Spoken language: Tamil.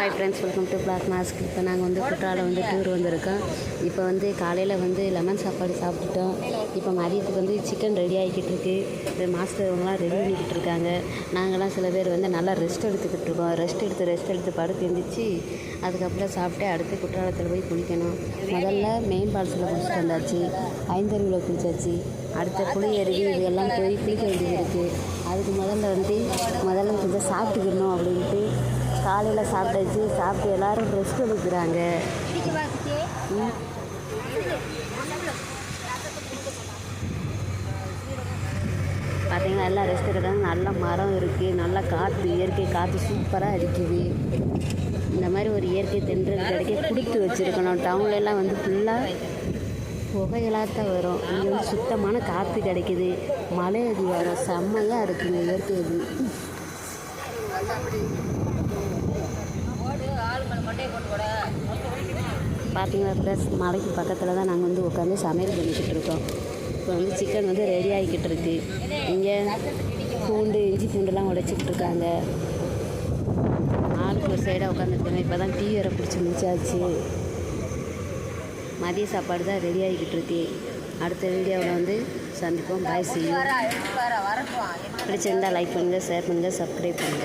Hi friends, welcome to black mask. இப்போ நாங்கள் வந்து குற்றாலம் வந்து டூர் வந்திருக்கோம். இப்போ வந்து காலையில் வந்து லெமன் சாப்பாடு சாப்பிட்டுட்டோம். இப்போ மதியத்துக்கு வந்து சிக்கன் ரெடி ஆகிக்கிட்டு இருக்கு. இந்த மாஸ்டர் இவங்களாம் ரெடி பண்ணிக்கிட்டு இருக்காங்க. நாங்கள்லாம் சில பேர் வந்து நல்லா ரெஸ்ட் எடுத்துக்கிட்டு இருக்கோம். ரெஸ்ட் எடுத்து படுத்து எழுந்திரிச்சு அதுக்கப்புறம் சாப்பிட்டு அடுத்து குற்றாலத்தில் போய் குளிக்கணும். முதல்ல மெயின் ஃபால்ஸில் குளிச்சுட்டு வந்தாச்சு, ஐந்தருவியில் குளிச்சாச்சு. அடுத்த புளி அருவி இதெல்லாம் போய் குளிக்க வேண்டியது இருக்குது. அதுக்கு முதல்ல கொஞ்சம் சாப்பிட்டுக்கணும் அப்படின்ட்டு காலையில் சாப்பிட்டாச்சு. சாப்பிட்டு எல்லோரும் ரெஸ்ட் எடுக்கிறாங்க. பார்த்தீங்கன்னா எல்லாம் ரெஸ்ட் எடுக்கிறாங்க. நல்ல மரம் இருக்குது, நல்ல காற்று, இயற்கை காற்று சூப்பராக அடிக்குது. இந்த மாதிரி ஒரு இயற்கை தென்றல் கிடைக்க கொடுத்து வச்சுருக்கணும். டவுன்லலாம் வந்து ஃபுல்லாக புகைகளாக தான் வரும். இங்கே வந்து சுத்தமான காற்று கிடைக்கிது, மழை அது வரும், செம்மையாக இருக்குது இயற்கை இது. பார்த்தீங்கன்னா ப்ளஸ் மலைக்கு பக்கத்தில் தான் நாங்கள் வந்து உட்காந்து சமையல் பண்ணிக்கிட்டு இருக்கோம். இப்போ வந்து சிக்கன் வந்து ரெடி ஆகிக்கிட்டு இருக்கு. இங்கே இஞ்சி பூண்டுலாம் உடைச்சிக்கிட்டு இருக்காங்க. ஆளுக்கு ஒரு சைடாக உட்காந்துருக்காங்க. இப்போ தான் டீ வேறு பிடிச்சி முடிச்சாச்சு. மதிய சாப்பாடு தான் ரெடி ஆகிக்கிட்டு இருக்கு. அடுத்த வீடியோவில் வந்து சந்திப்போம். பாய், see you. பிடிச்சிருந்தால் லைக் பண்ணுங்கள், ஷேர் பண்ணுங்கள், சப்ஸ்கிரைப் பண்ணுங்கள்.